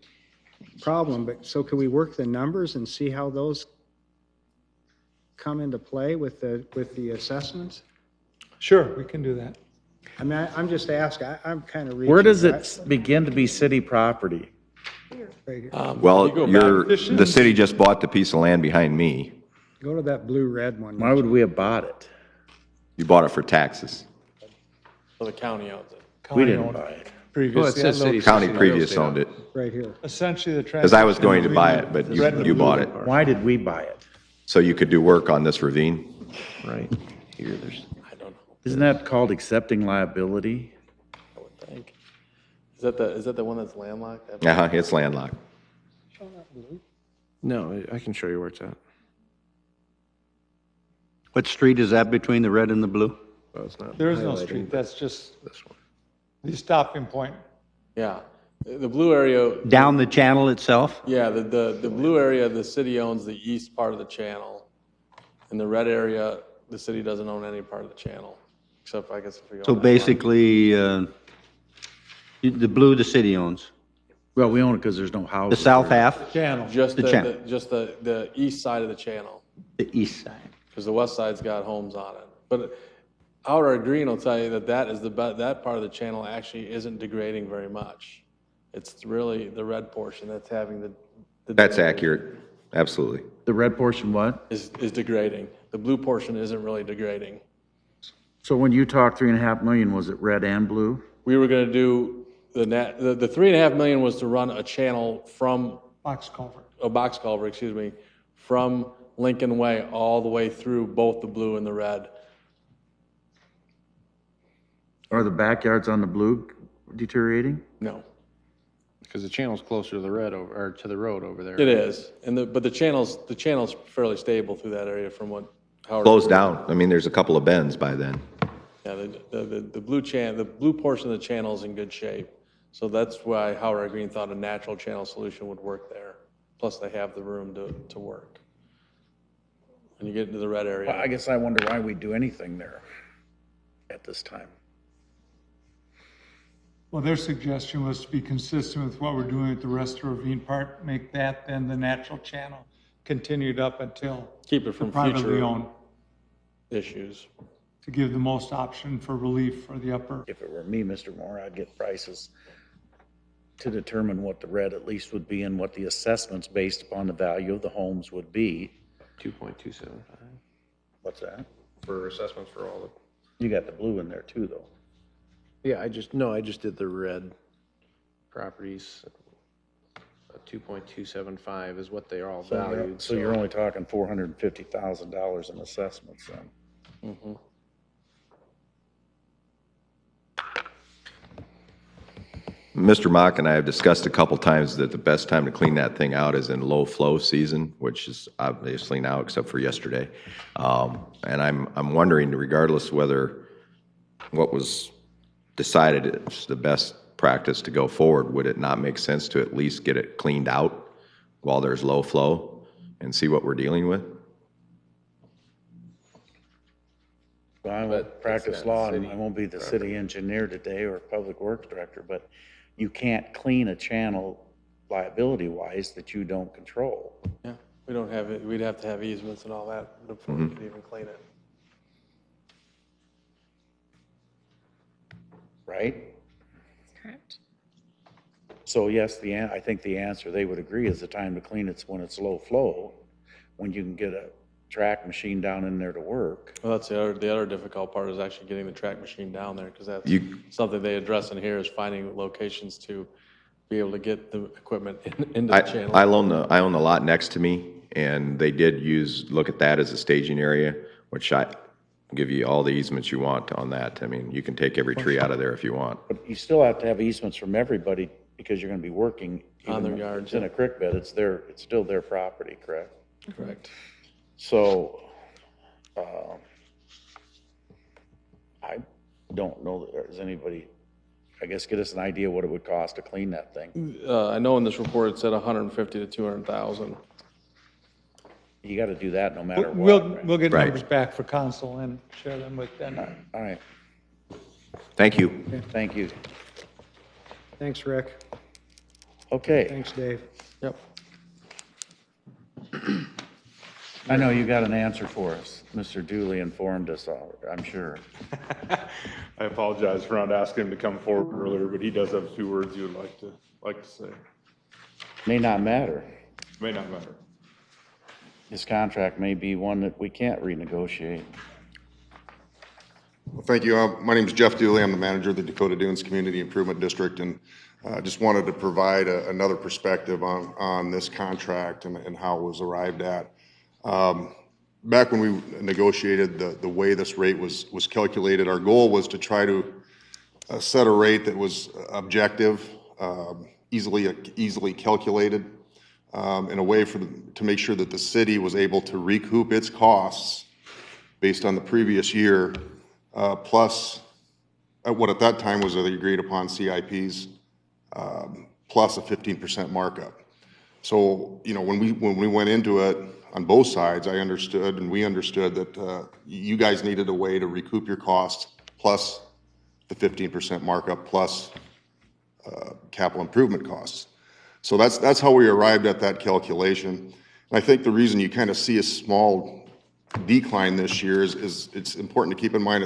problem, but so can we work the numbers and see how those come into play with the assessments? Sure, we can do that. I mean, I'm just asking, I'm kind of reaching. Where does right- it begin to be city property? right here. Well, you go the city just bought the piece of land behind me. Go to that blue-red one. Why would we have bought it? You bought it for taxes. So the county owns it. We County didn't owned buy it. Previously, that little- County previous owned it, Right here. essentially the. because I was going to buy it, but Red and you blue. bought it. Why did we buy it? So you could do work on this ravine? Right here, there's, I don't know, Isn't that called accepting liability? I would think. Is that the one that's landlocked? Uh-huh, it's landlocked. no, I can show you where it's at. What street is that between the red and the blue? Well, it's not There is no highlighting, street, but that's just this one. the stopping point. Yeah, the blue area. Down the channel itself? Yeah, the blue area, the city owns the east part of the channel. In the red area, the city doesn't own any part of the channel, except I guess if we go. So that far. basically, the blue the city owns. Well, we own it because there's no The houses. south there. half, Channel. Just the channel. just the east side of the channel, the east side. because the west side's got homes on it. But Outer Green will tell you that that part of the channel actually isn't degrading very much. It's really the red portion that's having the. That's accurate, absolutely. The red portion what? Is degrading. The blue portion isn't really degrading. So when you talked 3.5 million, was it red and blue? We were gonna do the 3.5 million was to run a channel from, Box culvert. a box culvert, excuse me, from Lincoln Way all the way through both the blue and the red. Are the backyards on the blue deteriorating? No, Because the channel's closer to the red over, or to the road over there. it is. But the channel's fairly stable through that area from what Howard. Slows down. I mean, there's a couple of bends by then. Yeah, the blue portion of the channel is in good shape. So that's why Howard Green thought a natural channel solution would work there. Plus they have the room to work. When you get into the red Well, I area, guess I wonder why we do anything there at this time. Well, their suggestion was to be consistent with what we're doing at the rest of Ravine Park, make that then the natural channel continued up until keep it from privately future owned, issues. to give the most option for relief for the upper. If it were me, Mr. Moore, I'd get prices to determine what the red at least would be and what the assessments based upon the value of the homes would be. 2.275 What's that? for assessments for all the. You got the blue in there too, though. Yeah, I just did the red properties. 2.275 is what they are all valued. So you're only talking $450,000 in assessments then. Mhm. Mr. Mock and I have discussed a couple times that the best time to clean that thing out is in low flow season, which is obviously now except for yesterday. And I'm wondering, regardless whether what was decided is the best practice to go forward, would it not make sense to at least get it cleaned out while there's low flow and see what we're dealing with? Well, I won't practice law and I won't be the city engineer today or public works director, but you can't clean a channel liability-wise that you don't control. Yeah, we don't have it, we'd have to have easements and all that before we could even clean it. Right? Correct. So yes, I think the answer, they would agree, is the time to clean it's when it's low flow, when you can get a track machine down in there to work. Well, that's the other difficult part is actually getting the track machine down there, because that's You- something they address in here is finding locations to be able to get the equipment into the channel. I own the lot next to me, and they did look at that as a staging area, which I give you all the easements you want on that. I mean, you can take every tree out of there if you want. But you still have to have easements from everybody because you're gonna be working. On even their though yards, It's in yeah. a creek bed, it's still their property, correct? Correct. So, I don't know that there's anybody, I guess, get us an idea what it would cost to clean that thing. I know in this report it said 150 to 200,000. You got to do that no matter We'll, what. right? we'll get Right. numbers back for council and share them with them. All right, Thank you. thank you. Thanks, Rick. Okay, Thanks, Dave. Yep. I know you got an answer for us. Mr. Dooley informed us all, I'm sure. I apologize for not asking him to come forward earlier, but he does have a few words he would like to say. May not matter. May not matter. This contract may be one that we can't renegotiate. Well, thank you. My name is Jeff Dooley. I'm the manager of the Dakota Dunes Community Improvement District, and just wanted to provide another perspective on this contract and how it was arrived at. Back when we negotiated the way this rate was calculated, our goal was to try to set a rate that was objective, easily calculated, in a way to make sure that the city was able to recoup its costs based on the previous year, plus what at that time was the agreed upon CIPs, plus a 15% markup. So, you know, when we went into it on both sides, I understood and we understood that you guys needed a way to recoup your costs plus the 15% markup plus capital improvement costs. So that's how we arrived at that calculation. And I think the reason you kind of see a small decline this year is it's important to keep in mind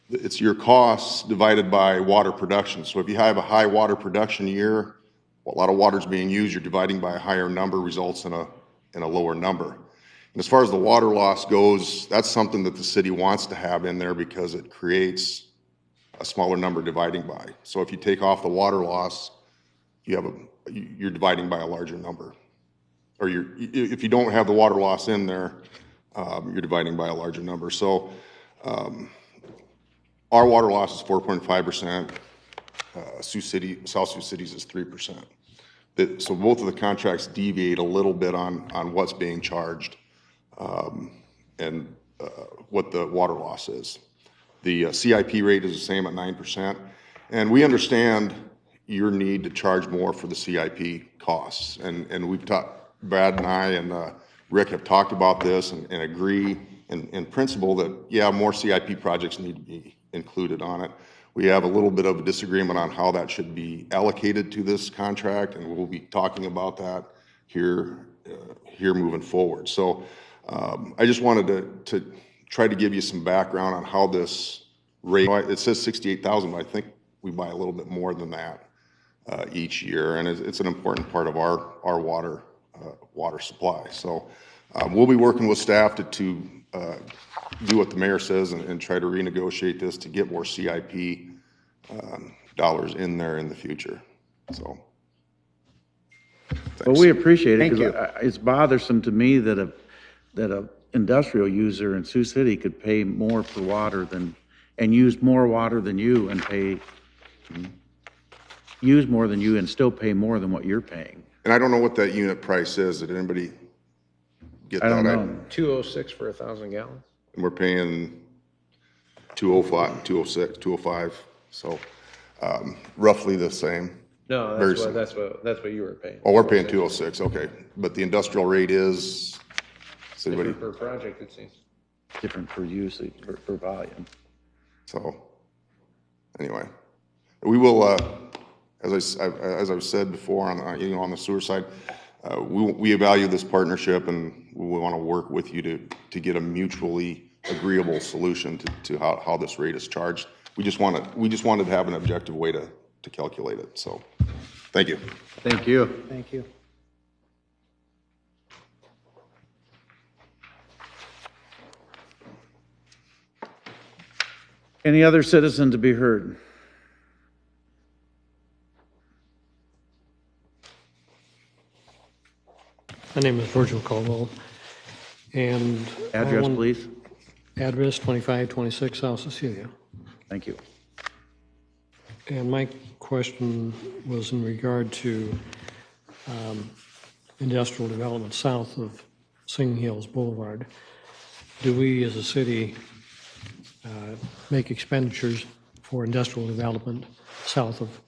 it's your costs divided by water production. So if you have a high water production year, a lot of water is being used, you're dividing by a higher number results in a lower number. And as far as the water loss goes, that's something that the city wants to have in there because it creates a smaller number dividing by. So if you take off the water loss, you're dividing by a larger number. Or if you don't have the water loss in there, you're dividing by a larger number. So our water loss is 4.5%. South Sioux City's is 3%. So both of the contracts deviate a little bit on what's being charged and what the water loss is. The CIP rate is the same at 9%. And we understand your need to charge more for the CIP costs. And we've talked, Brad and I and Rick have talked about this and agree in principle that, yeah, more CIP projects need to be included on it. We have a little bit of a disagreement on how that should be allocated to this contract, and we'll be talking about that here moving forward. So I just wanted to try to give you some background on how this rate, it says 68,000, but I think we buy a little bit more than that each year, and it's an important part of our water supply. So we'll be working with staff to do what the mayor says and try to renegotiate this to get more CIP dollars in there in the future. So. Well, we appreciate it Thank because it's bothersome to me that a industrial user in Sioux City could pay more for water and use more water than you and use more than you and still pay more than what you're paying. And I don't know what that unit price is. Did anybody get that? I don't know. 206 for 1,000 gallons. And we're paying 205, 206, 205. So roughly the same. No, Very that's what you were paying. Oh, we're paying 206, okay. But the industrial rate is, anybody? Different per project, it seems. Different per usage, per volume. So, anyway, we will, as I've said before on the sewer side, we value this partnership and we want to work with you to get a mutually agreeable solution to how this rate is charged. We just wanted to have an objective way to calculate it. So, thank you. Thank you. Thank you. Any other citizen to be heard? My name is Virgil Caldwell, and Address, please. Address 2526 South Cecilia. Thank you. And my question was in regard to industrial development south of Singing Hills Boulevard. Do we as a city make expenditures for industrial development south of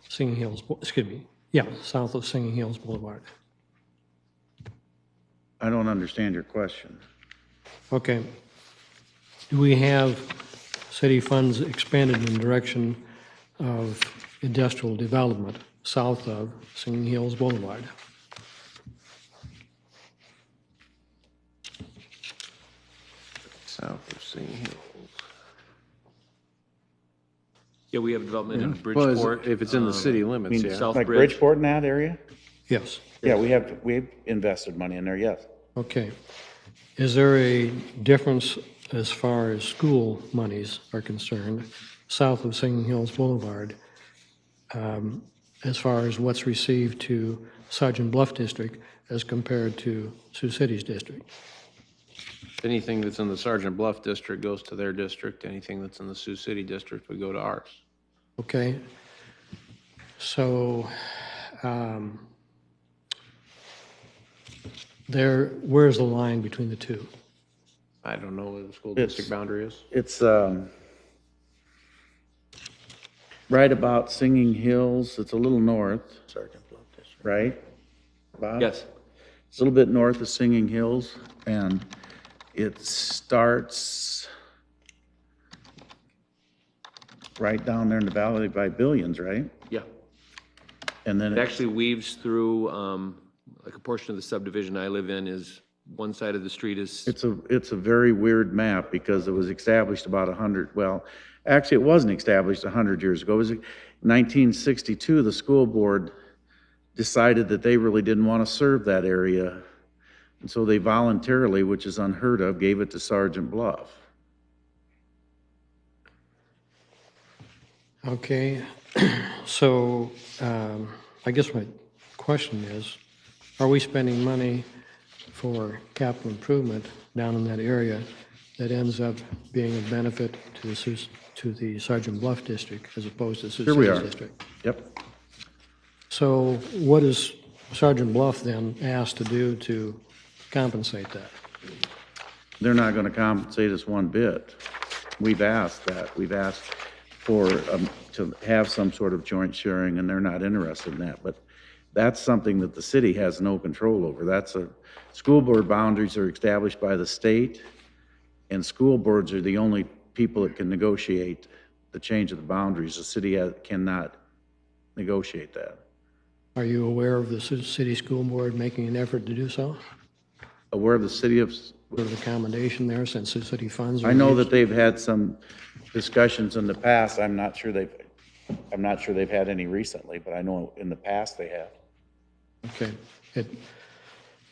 Singing Hills, south of Singing Hills Boulevard. I don't understand your question. Okay. Do we have city funds expended in the direction of industrial development south of Singing Hills Boulevard? South of Singing Hills. Yeah, we have development in Well, Bridgeport. if it's in the city limits, yeah. South Like Bridge. Bridgeport in that area? Yes. Yeah, we've invested money in there, yes. Okay. Is there a difference as far as school monies are concerned, south of Singing Hills Boulevard, as far as what's received to Sergeant Bluff District as compared to Sioux City's district? Anything that's in the Sergeant Bluff district goes to their district. Anything that's in the Sioux City district would go to ours. Okay. So, where's the line between the two? I don't know where the school It's- district boundary is. It's right about Singing Hills. It's a little north. Sergeant Bluff District. Right? Bob? Yes. It's a little bit north of Singing Hills, and it starts right down there in the valley by Billions, right? Yeah. And then It actually weaves through, like a portion of the subdivision I live in is, one side of the street is, it's a very weird map because it was established about 100, well, actually, it wasn't established 100 years ago. It was 1962, the school board decided that they really didn't want to serve that area. And so they voluntarily, which is unheard of, gave it to Sergeant Bluff. Okay. So, I guess my question is, are we spending money for capital improvement down in that area that ends up being a benefit to the Sergeant Bluff district as opposed to Sioux Here we City's are. district? Yep. So what is Sergeant Bluff then asked to do to compensate that? They're not going to compensate us one bit. We've asked that. We've asked for, to have some sort of joint sharing, and they're not interested in that. But that's something that the city has no control over. School board boundaries are established by the state, and school boards are the only people that can negotiate the change of the boundaries. The city cannot negotiate that. Are you aware of the Sioux City School Board making an effort to do so? Aware of the city of, Sort of accommodation there since Sioux City funds are I know used? that they've had some discussions in the past. I'm not sure they've had any recently, but I know in the past they have. Okay.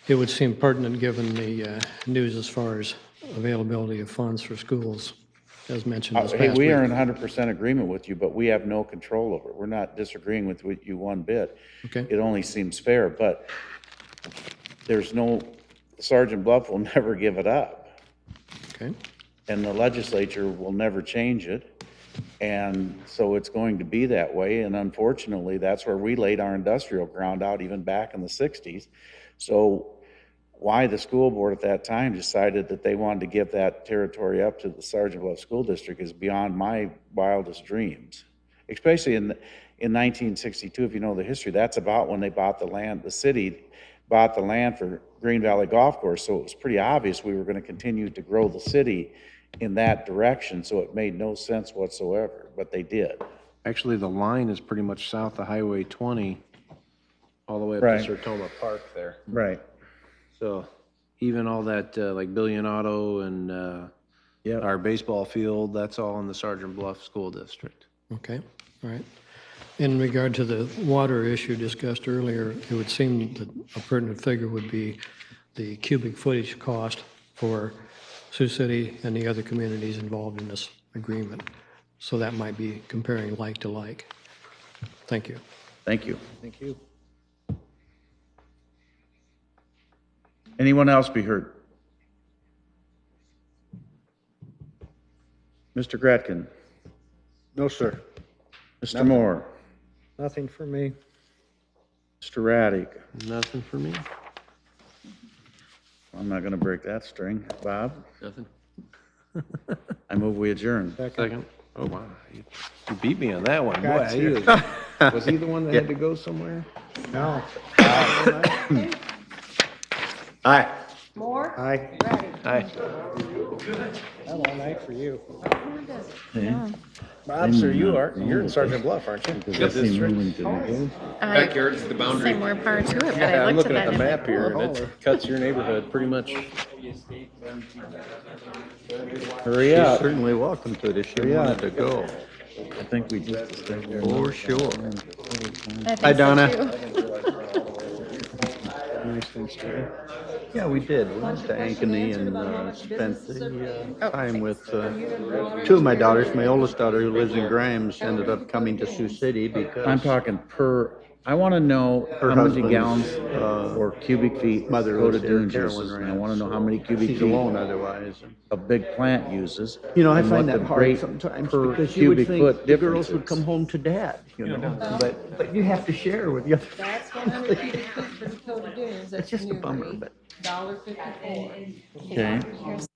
It would seem pertinent, given the news as far as availability of funds for schools, as mentioned this Hey, past we week. are in 100% agreement with you, but we have no control over it. We're not disagreeing with you one bit. Okay. It only seems fair, but Sergeant Bluff will never give it up. Okay. And the legislature will never change it. And so it's going to be that way. And unfortunately, that's where we laid our industrial ground out even back in the 60s. So why the school board at that time decided that they wanted to give that territory up to the Sergeant Bluff School District is beyond my wildest dreams. Especially in 1962, if you know the history, that's about when they bought the land, the city bought the land for Green Valley Golf Course. So it was pretty obvious we were going to continue to grow the city in that direction. So it made no sense whatsoever, but they did. Actually, the line is pretty much south of Highway 20, all the way up Right. to Sertoma Park there. Right. So even all that, like Billion Auto and Yep. our baseball field, that's all in the Sergeant Bluff School District. Okay, all right. In regard to the water issue discussed earlier, it would seem that a pertinent figure would be the cubic footage cost for Sioux City and the other communities involved in this agreement. So that might be comparing like to like. Thank you. Thank you. Thank you. Anyone else be heard? Mr. Gretkin? No, sir. Mr. Moore? Nothing for me. Mr. Raddick? Nothing for me. I'm not going to break that string. Bob? nothing. I move we adjourn. Second. Oh, wow. You beat me on that one. Boy, Got you. was he the one that had to go somewhere? No. Aye. Moore? Aye. Ready? Aye. All night for you. Bob, sir, you're in Sergeant Bluff, aren't you? Backyard is the boundary. Say more power to it, but Yeah, I I'm looked at looking that at the and I'm map like, here, oh, and it cuts your neighborhood pretty much. Hurry You're up. certainly welcome to it if you wanted to go. I think we just. For sure. I think Hi, so, Donna. too. Nice things to do. Yeah, we did. We went to Ankeny and spent the time with two of my daughters. My oldest daughter, who lives in Grimes, ended up coming to Sioux City because I'm talking I want to know her how many husband's, gallons or cubic feet mother go to lives there, Dunes Carolyn uses. And I Rand, want to know how so many cubic she's feet alone otherwise. a big plant uses. You know, I and find what that the hard rate sometimes per because you would cubic think foot the girls difference would is. come home to dad, you know, but you have to share with the other. That's 100 cubic feet for Dakota Dunes. It's just a bummer, but. $1.54. Okay. Here's